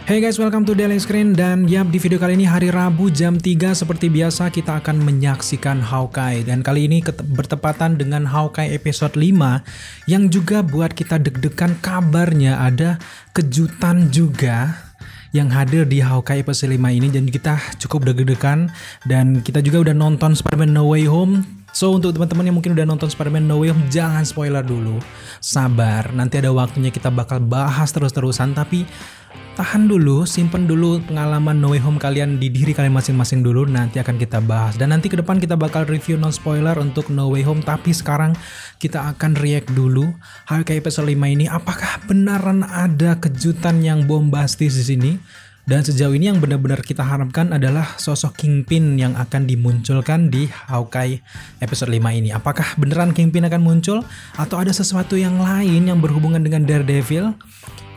Hey guys, welcome to Daily Screen. Dan yap, di video kali ini hari Rabu jam 3 seperti biasa kita akan menyaksikan Hawkeye. Dan kali ini bertepatan dengan Hawkeye episode 5 yang juga buat kita deg-degan. Kabarnya ada kejutan juga yang hadir di Hawkeye episode 5 ini, dan kita cukup deg-degan. Dan kita juga udah nonton Spider-Man No Way Home. So untuk teman-teman yang mungkin udah nonton Spider-Man No Way Home, jangan spoiler dulu. Sabar, nanti ada waktunya kita bakal bahas terus-terusan. Tapi tahan dulu, simpen dulu pengalaman No Way Home kalian di diri kalian masing-masing dulu. Nanti akan kita bahas. Dan nanti ke depan kita bakal review non spoiler untuk No Way Home. Tapi sekarang kita akan react dulu Hawkeye episode 5 ini. Apakah beneran ada kejutan yang bombastis di sini? Dan sejauh ini yang benar-benar kita harapkan adalah sosok Kingpin yang akan dimunculkan di Hawkeye episode 5 ini. Apakah beneran Kingpin akan muncul? Atau ada sesuatu yang lain yang berhubungan dengan Daredevil?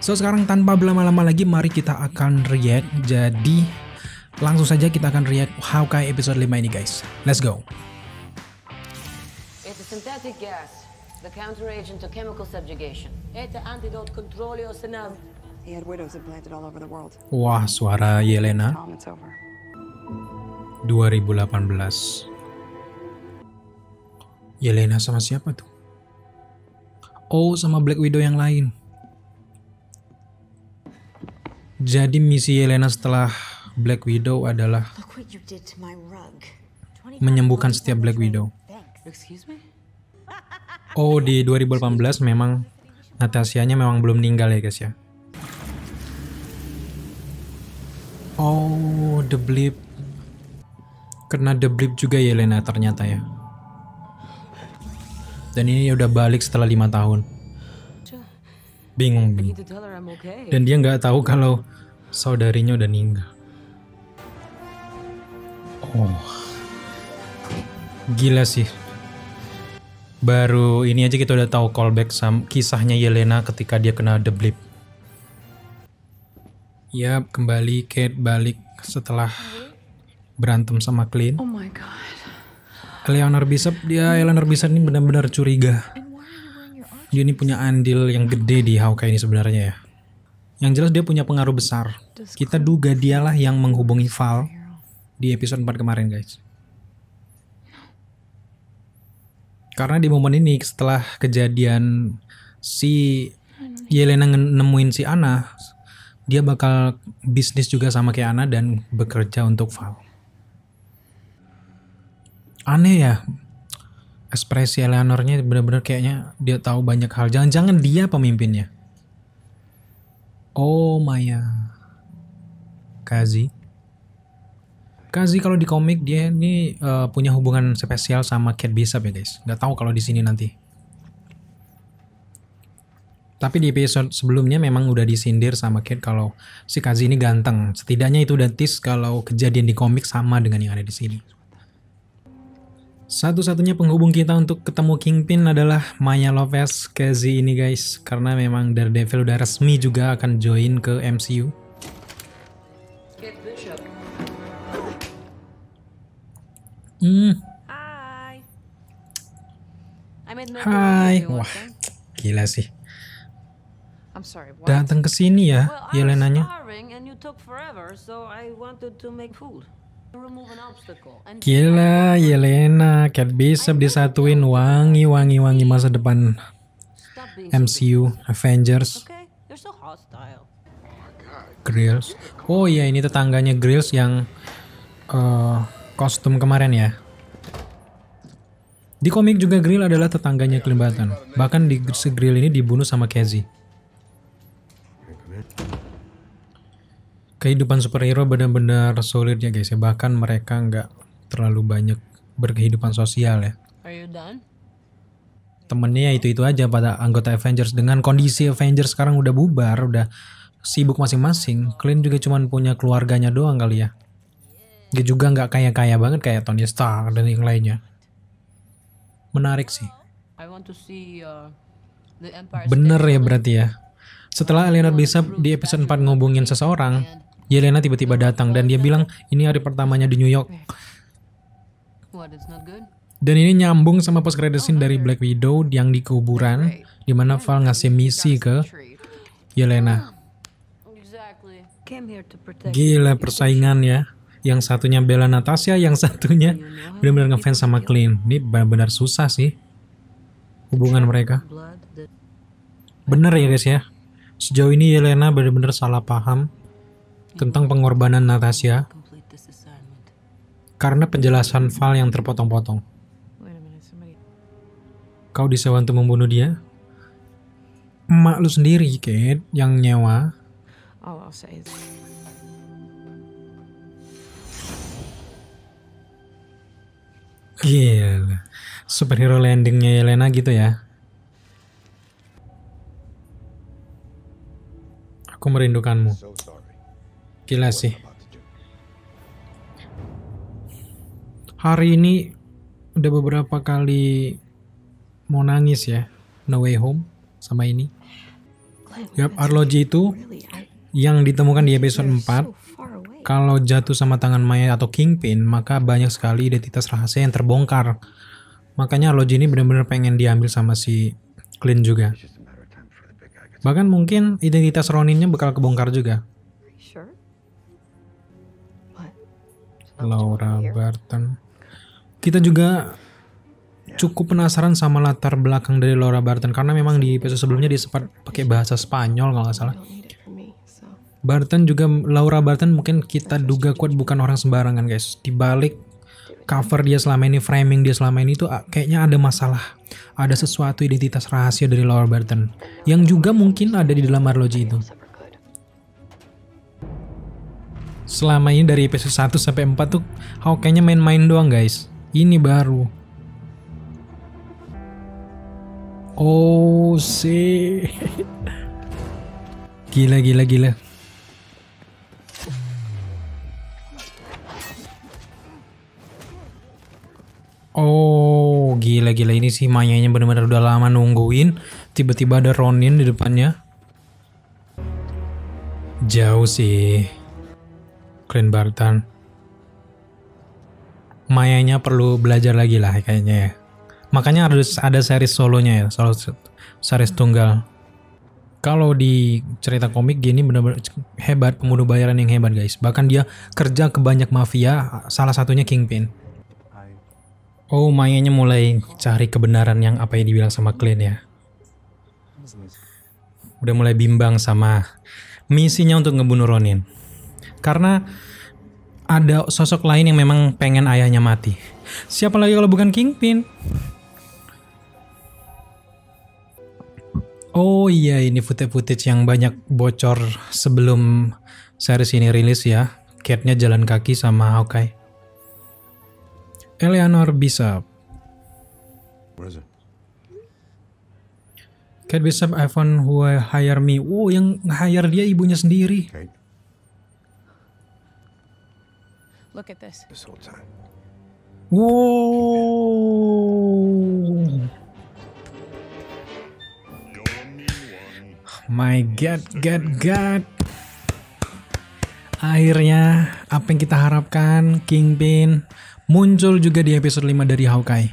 So sekarang tanpa berlama-lama lagi, mari kita akan react. Jadi langsung saja kita akan react Hawkeye episode 5 ini guys. Let's go. It's a synthetic gas. The counteragent to chemical subjugation. It's an antidote control yourself. He had widows implanted all over the world. Wah, suara Yelena. Tom, it's over. 2018. Yelena sama siapa tuh? Oh, sama Black Widow yang lain. Jadi misi Yelena setelah Black Widow adalah menyembuhkan setiap Black Widow. Excuse me? Oh, di 2018 memang Natasianya memang belum meninggal ya guys ya. Oh, The Blip. Kena The Blip juga Yelena ternyata ya. Dan ini udah balik setelah 5 tahun. Bingung. Dan dia nggak tahu kalau saudarinya udah meninggal. Oh, gila sih. Baru ini aja kita udah tahu callback sama kisahnya Yelena ketika dia kena The Blip. Yap, kembali Kate balik setelah berantem sama Clint. Oh my god. Eleanor Bishop ini benar-benar curiga. Dia ini punya andil yang gede di Hawkeye ini sebenarnya ya. Yang jelas dia punya pengaruh besar. Kita duga dialah yang menghubungi Val di episode 4 kemarin guys. Karena di momen ini setelah kejadian si Yelena nemuin si Anna, dia bakal bisnis juga sama kayak Anna dan bekerja untuk Val. Aneh ya, ekspresi Eleanornya benar-benar kayaknya dia tahu banyak hal. Jangan-jangan dia pemimpinnya. Oh Maya, Kazi kalau di komik dia ini punya hubungan spesial sama Kate Bishop ya guys. Nggak tahu kalau di sini nanti. Tapi di episode sebelumnya memang udah disindir sama Kate kalau si Kazi ini ganteng. Setidaknya itu udah tease kalau kejadian di komik sama dengan yang ada di sini. Satu-satunya penghubung kita untuk ketemu Kingpin adalah Maya Lopez Kazi ini guys. Karena memang Daredevil udah resmi juga akan join ke MCU. Hai. Wah, gila sih. Datang ke sini ya, Yelenanya. Gila, Yelena, Kate Bishop disatuin, wangi masa depan MCU, Avengers. Grills. Oh iya, ini tetangganya Grills yang kostum kemarin ya. Di komik juga Grill adalah tetangganya Clint Barton. Bahkan di Grill ini dibunuh sama Kazi. Kehidupan superhero benar-benar sulit ya guys ya. Bahkan mereka nggak terlalu banyak berkehidupan sosial ya. Temennya itu aja pada anggota Avengers. Dengan kondisi Avengers sekarang udah bubar, udah sibuk masing-masing. Clint juga cuma punya keluarganya doang kali ya. Dia juga nggak kaya-kaya banget kayak Tony Stark dan yang lainnya. Menarik sih. Bener ya berarti ya. Setelah Eleanor Bishop di episode 4 ngobongin seseorang, Yelena tiba-tiba datang dan dia bilang ini hari pertamanya di New York. Dan ini nyambung sama post credit scene dari Black Widow yang di kuburan, di mana Val ngasih misi ke Yelena. came here to protect Gila persaingan ya. Yang satunya bela Natasha, yang satunya benar-benar ngefans sama Clint. Ini benar-benar susah sih hubungan mereka. blood that Bener ya guys ya. Sejauh ini Yelena benar-benar salah paham tentang pengorbanan Natasha complete this assignment. karena penjelasan Val yang terpotong-potong. Wait a minute, somebody. Kau disewa untuk membunuh dia? Emak lu sendiri, Kate, yang nyewa. All I'll say is Gila. Superhero landingnya Yelena gitu ya. Aku merindukanmu. So sorry. Gila sih. About to do. Hari ini udah beberapa kali mau nangis ya. No Way Home sama ini. Yap, arloji itu yang ditemukan di episode 4. Kalau jatuh sama tangan Maya atau Kingpin, maka banyak sekali identitas rahasia yang terbongkar. Makanya arloji ini benar-benar pengen diambil sama si Clint juga. It's just a matter of time before the big guy gets. Bahkan mungkin identitas Roninnya bakal kebongkar juga. Sure. What? Laura Barton. Kita juga cukup penasaran sama latar belakang dari Laura Barton karena memang di episode sebelumnya dia sempat pakai bahasa Spanyol kalau nggak salah. Don't need it for me, so. Barton juga, Laura Barton mungkin kita duga kuat bukan orang sembarangan guys. Di balik cover dia selama ini, framing dia selama ini tuh kayaknya ada masalah. Ada sesuatu identitas rahasia dari Laura Barton yang juga mungkin ada di dalam arloji itu. Selama ini dari episode 1 sampai 4 tuh kayaknya main-main doang guys. Ini baru. Oh sih. Gila. Oh, gila ini sih Mayanya benar-benar udah lama nungguin, tiba-tiba ada Ronin di depannya. Jauh sih. Clint Barton. Mayanya perlu belajar lagi lah kayaknya ya. Makanya harus ada series solonya ya, solo series tunggal. Kalau di cerita komik gini benar-benar hebat, pembunuh bayaran yang hebat guys. Bahkan dia kerja ke banyak mafia, salah satunya Kingpin. Oh, Mayanya mulai cari kebenaran yang apa yang dibilang sama Clint ya. Udah mulai bimbang sama misinya untuk ngebunuh Ronin. Karena ada sosok lain yang memang pengen ayahnya mati. Siapa lagi kalau bukan Kingpin? Oh iya, ini footage yang banyak bocor sebelum series ini rilis ya. Kate-nya jalan kaki sama Hawkeye. Eleanor Bishop. What is it? Kate Bishop, Ivan who hire me. Oh, yang hire dia ibunya sendiri. Kate, look at this. this whole time. Wow. My God. Akhirnya apa yang kita harapkan, Kingpin muncul juga di episode 5 dari Hawkeye.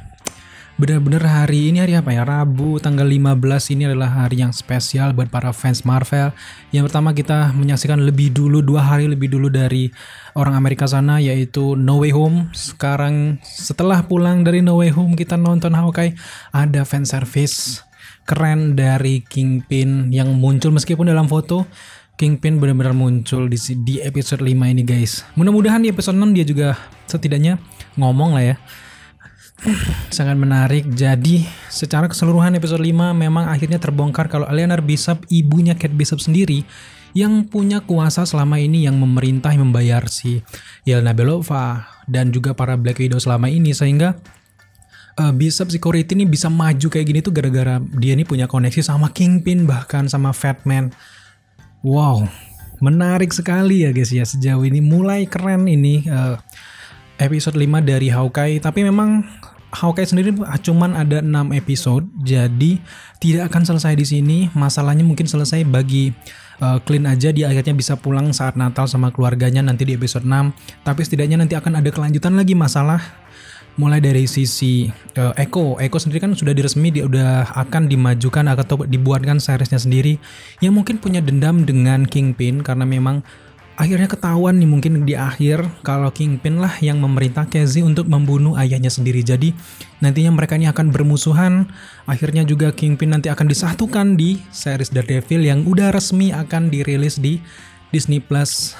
Benar-benar hari ini hari apa ya? Rabu tanggal 15 ini adalah hari yang spesial buat para fans Marvel. Yang pertama kita menyaksikan lebih dulu, 2 hari lebih dulu dari orang Amerika sana, yaitu No Way Home. Sekarang setelah pulang dari No Way Home kita nonton Hawkeye. Ada fan service keren dari Kingpin yang muncul meskipun dalam foto. Kingpin benar-benar muncul di episode 5 ini guys. Mudah-mudahan di episode 6 dia juga setidaknya ngomong lah ya. Sangat menarik. Jadi secara keseluruhan episode 5 memang akhirnya terbongkar kalau Eleanor Bishop, ibunya Kate Bishop sendiri, yang punya kuasa selama ini, yang memerintah, yang membayar si Yelena Belova dan juga para Black Widow selama ini, sehingga Bishop Security ini bisa maju kayak gini tuh gara-gara dia ini punya koneksi sama Kingpin, bahkan sama Fatman. Wow, menarik sekali ya guys ya, sejauh ini mulai keren ini episode 5 dari Hawkeye. Tapi memang Hawkeye sendiri cuman ada 6 episode, jadi tidak akan selesai di sini. Masalahnya mungkin selesai bagi Clint aja, dia akhirnya bisa pulang saat Natal sama keluarganya nanti di episode 6. Tapi setidaknya nanti akan ada kelanjutan lagi masalah. Mulai dari sisi Echo sendiri kan sudah diresmi, dia udah akan dimajukan atau dibuatkan seriesnya sendiri yang mungkin punya dendam dengan Kingpin karena memang akhirnya ketahuan nih mungkin di akhir kalau Kingpin lah yang memerintah Casey untuk membunuh ayahnya sendiri. Jadi nantinya mereka ini akan bermusuhan. Akhirnya juga Kingpin nanti akan disatukan di series Daredevil yang udah resmi akan dirilis di Disney Plus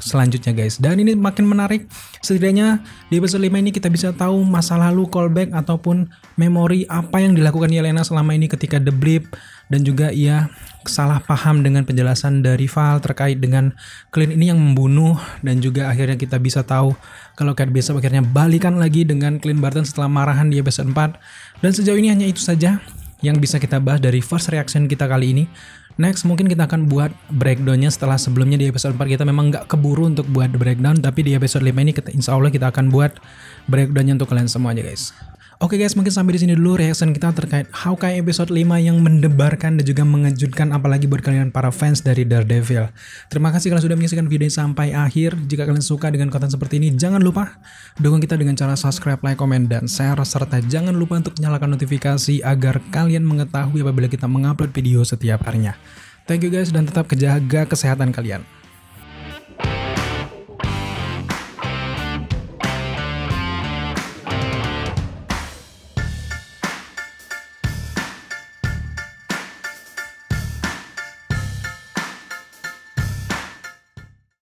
selanjutnya guys. Dan ini makin menarik. Setidaknya di episode 5 ini kita bisa tahu masa lalu, callback ataupun memori apa yang dilakukan Yelena selama ini ketika The Blip, dan juga ia salah paham dengan penjelasan dari Val terkait dengan Clint ini yang membunuh, dan juga akhirnya kita bisa tahu kalau Kate Bishop akhirnya balikan lagi dengan Clint Barton setelah marahan di episode 4. Dan sejauh ini hanya itu saja yang bisa kita bahas dari first reaction kita kali ini. Next mungkin kita akan buat breakdownnya setelah sebelumnya di episode 4 kita memang nggak keburu untuk buat breakdown, tapi di episode 5 ini insya Allah kita akan buat breakdownnya untuk kalian semua aja guys. Oke guys, mungkin sampai di sini dulu reaction kita terkait Hawkeye episode 5 yang mendebarkan dan juga mengejutkan, apalagi buat kalian para fans dari Daredevil. Terima kasih kalian sudah menyaksikan video ini sampai akhir. Jika kalian suka dengan konten seperti ini, jangan lupa dukung kita dengan cara subscribe, like, komen, dan share, serta jangan lupa untuk nyalakan notifikasi agar kalian mengetahui apabila kita mengupload video setiap harinya. Thank you guys, dan tetap jaga kesehatan kalian.